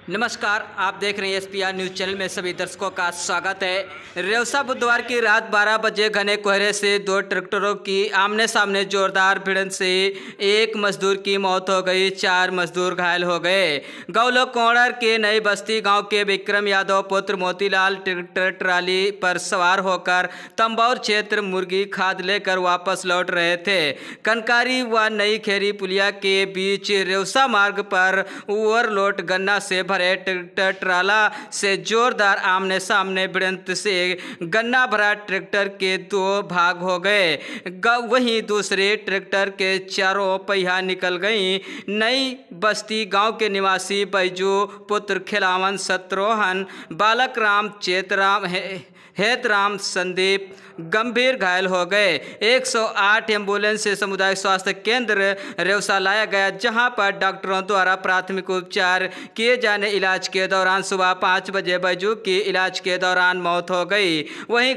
नमस्कार, आप देख रहे हैं SPR न्यूज़ चैनल में सभी दर्शकों का स्वागत है। रेवसा बुधवार की रात 12 बजे घने कोहरे से दो ट्रैक्टरों की आमने सामने जोरदार भिड़ंत से एक मजदूर की मौत हो गई, 4 मजदूर घायल हो गए। गौलोक कोणर के नई बस्ती गांव के विक्रम यादव पुत्र मोतीलाल ट्रैक्टर ट्राली पर सवार होकर तंबौर क्षेत्र मुर्गी खाद लेकर वापस लौट रहे थे। कनकारी व नई खेरी पुलिया के बीच रेवसा मार्ग पर ओवरलोड गन्ना से भरे ट्रैक्टर ट्राला से जोरदार आमने सामने भिड़ंत से गन्ना भरा ट्रैक्टर के 2 भाग हो गए। वहीं दूसरे ट्रैक्टर के चारों पहिया निकल गईं। नई बस्ती गांव के निवासी बैजू पुत्र खिलावन शत्रुघ्न बालक राम चेतराम हेतराम संदीप गंभीर घायल हो गए। 108 एम्बुलेंस से सामुदायिक स्वास्थ्य केंद्र रेवसा लाया गया, जहां पर डॉक्टरों द्वारा प्राथमिक उपचार किए जाने इलाज के दौरान सुबह 5 बजे बैजू की इलाज के दौरान मौत हो गई। वहीं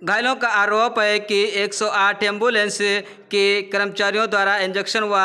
घायलों का आरोप है कि 108 एम्बुलेंस के कर्मचारियों द्वारा इंजेक्शन व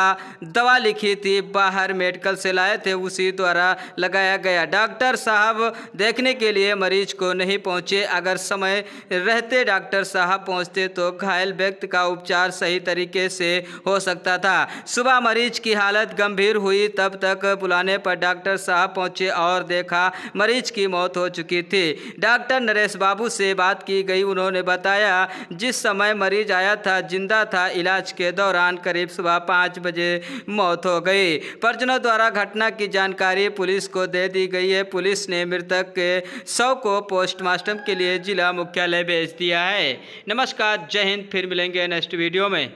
दवा लिखी थी, बाहर मेडिकल से लाए थे, उसी द्वारा लगाया गया। डॉक्टर साहब देखने के लिए मरीज को नहीं पहुंचे। अगर समय रहते डॉक्टर साहब पहुंचते तो घायल व्यक्ति का उपचार सही तरीके से हो सकता था। सुबह मरीज की हालत गंभीर हुई, तब तक बुलाने पर डॉक्टर साहब पहुंचे और देखा मरीज की मौत हो चुकी थी। डॉक्टर नरेश बाबू से बात की गई, उन्होंने बताया जिस समय मरीज आया था जिंदा था। इलाज के दौरान करीब सुबह 5 बजे मौत हो गई। परिजनों द्वारा घटना की जानकारी पुलिस को दे दी गई है। पुलिस ने मृतक के शव को पोस्टमार्टम के लिए जिला मुख्यालय भेज दिया है। नमस्कार, जय हिंद। फिर मिलेंगे नेक्स्ट वीडियो में।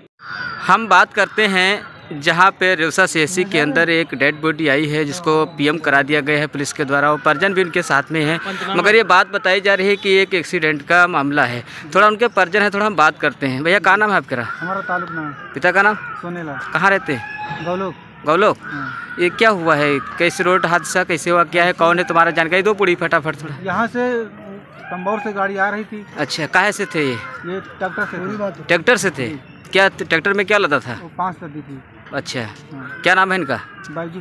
हम बात करते हैं जहाँ पे रेवसा CSC के अंदर एक डेड बॉडी आई है, जिसको PM करा दिया गया है पुलिस के द्वारा। वो परिजन भी उनके साथ में है, मगर ये बात बताई जा रही है कि एक एक्सीडेंट का मामला है। थोड़ा उनके परिजन है, थोड़ा हम बात करते हैं। भैया, क्या नाम है आपका? हमारा ताल्लुक नाम। पिता का नाम? सोनेला। कहाँ रहते हैं? गौलोक। ये क्या हुआ है? कैसे रोड हादसा कैसे हुआ, क्या है, कौन है, तुम्हारा जानकारी दो पूरी फटाफट थोड़ा। यहाँ से तंबौर से गाड़ी आ रही थी। अच्छा, काहे से थे ये? ट्रैक्टर से। ट्रैक्टर से थे? क्या ट्रैक्टर में क्या लदा था? 5 लदी थी। अच्छा, क्या नाम है इनका? बैजू।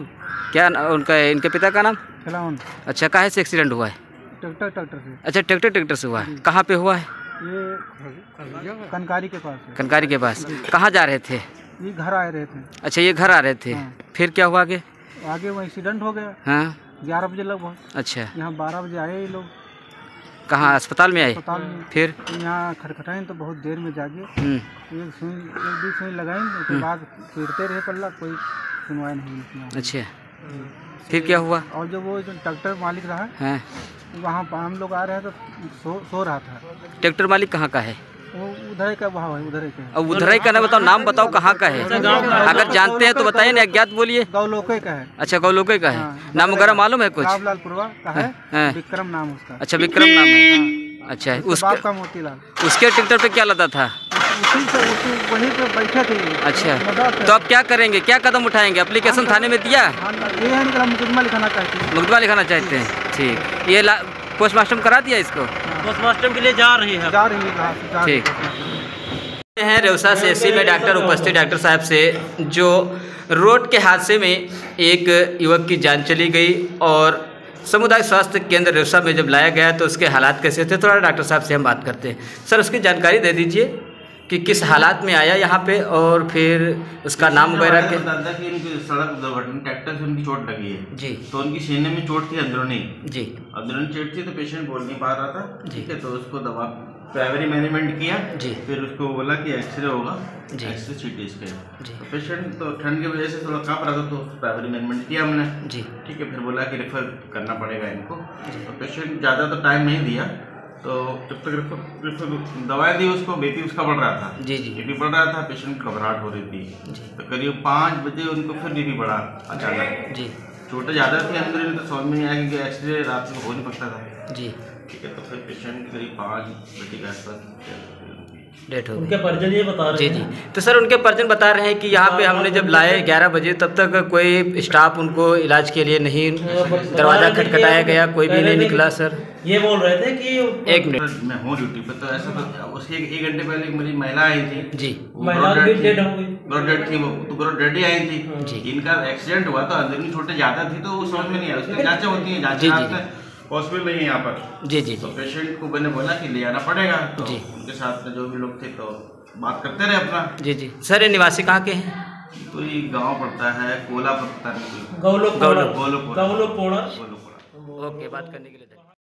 क्या उनका इनके पिता का नाम? खिलावन। अच्छा, काहे से एक्सीडेंट हुआ है? ट्रैक्टर से। अच्छा, ट्रैक्टर से हुआ है। कहाँ पे हुआ है? ये कनकारी के पास। कनकारी के पास। कहाँ जा रहे थे? ये घर आ रहे थे। अच्छा, ये घर आ रहे थे। फिर क्या हुआ आगे? वो एक्सीडेंट हो गया। हाँ, 11 बजे लगभग। अच्छा, यहाँ 12 बजे आए ये लोग। कहाँ अस्पताल में आए? अस्पताल में। फिर यहाँ खटखटाएं तो बहुत देर में जागे। एक सुई लगाई, उसके बाद फिरते रहे पल्ला, कोई सुनवाई नहीं। अच्छा, फिर क्या हुआ? और जो वो ट्रैक्टर मालिक रहा है, वहाँ हम लोग आ रहे हैं तो सो रहा था। ट्रैक्टर मालिक कहाँ का है? वो उधर का वहाँ है, उधर का। अब उधर का ना बताओ, नाम बताओ कहाँ का है। अगर जानते हैं तो बताइए, ना अज्ञात बोलिए। गौलोके का है। अच्छा, गौलोके का है। नाम वगैरह मालूम है कुछ? रामलालपुरवा का है। विक्रम नाम उसका। अच्छा, विक्रम नाम है। अच्छा, उसका मोतीलाल। उसके ट्रैक्टर पे क्या लदा था? वहीं पे बैठे थे। अच्छा, तो अब क्या करेंगे, क्या कदम उठाएंगे? एप्लीकेशन थाने में दिया? मुकदमा लिखाना चाहते हैं। मुकदमा लिखाना चाहते हैं। ठीक, ये पोस्टमार्टम करा दिया इसको? पोस्टमार्टम के लिए जा रही है। ठीक है। रेवसा CSC में डॉक्टर उपस्थित डॉक्टर साहब से जो रोड के हादसे में एक युवक की जान चली गई और सामुदायिक स्वास्थ्य केंद्र रेवसा में जब लाया गया तो उसके हालात कैसे थे, थोड़ा डॉक्टर साहब से हम बात करते हैं। सर, उसकी जानकारी दे दीजिए कि किस हालात में आया यहाँ पे, और फिर उसका नाम वगैरह के। दादा की उनकी सड़क दुर्घटना ट्रैक्टर से उनकी चोट लगी है जी। तो उनकी सीने में चोट थी, अंदरूनी जी। अंदरूनी चोट थी, तो पेशेंट बोल नहीं पा रहा था। जी। ठीक है, तो उसको दवा प्राइमरी मैनेजमेंट किया जी। फिर उसको बोला कि एक्सरे होगा जी। X ray CT scan. जी। तो पेशेंट तो ठंड की वजह से थोड़ा काँप रहा था, तो प्राइमरी मैनेजमेंट किया हमने। जी। ठीक है, फिर बोला कि रेफर करना पड़ेगा इनको। तो पेशेंट ज़्यादा तो टाइम नहीं दिया, तो जब तक दवाई दी उसको, BP उसका बढ़ रहा था। जी। BP बढ़ रहा था, पेशेंट घबराहट हो रही थी। तो करीब 5 बजे उनको फिर BP बढ़ा अचानक। जी। चोटें ज़्यादा थी अंदर, तो समझ में नहीं आया क्योंकि एक्सरे रात में हो नहीं सकता था। जी। ठीक है, तो फिर पेशेंट करीब 5 बजे के आसपास डेट हो गई। उनके परिजन ये बता रहे हैं। जी। तो सर, उनके परिजन बता रहे हैं कि यहाँ पे हमने जब लाए 11 बजे, तब तक कोई स्टाफ उनको इलाज के लिए नहीं, दरवाज़ा खटखटाया गया, कोई भी नहीं निकला। सर, ये बोल रहे थे कि 1 मिनट मैं हूँ ड्यूटी पर, तो ऐसा तो उसके 1 घंटे पहले एक मेरी महिला आई थी। जी। महिला भी डेड हो गई। ग्रोथ डेड थी, वो तो ग्रोथ डेड ही आई जी। थी। इनका एक्सीडेंट हुआ तो अंदरूनी चोटें ज़्यादा थी, तो वो समझ में नहीं आया, उसकी जाँचें होती हैं, जी, जाँचें जी। पॉसिबल नहीं है यहाँ पर। जी जी तो जी पेशेंट को मैंने बोला कि ले आना पड़ेगा, तो जी। उनके साथ में जो भी लोग थे तो बात करते रहे अपना। जी जी। सर ये निवासी कहाँ के हैं? कोई गांव पड़ता है, कोला पड़ता है, गौलोक गोलोपुरा। ओके, बात करने के लिए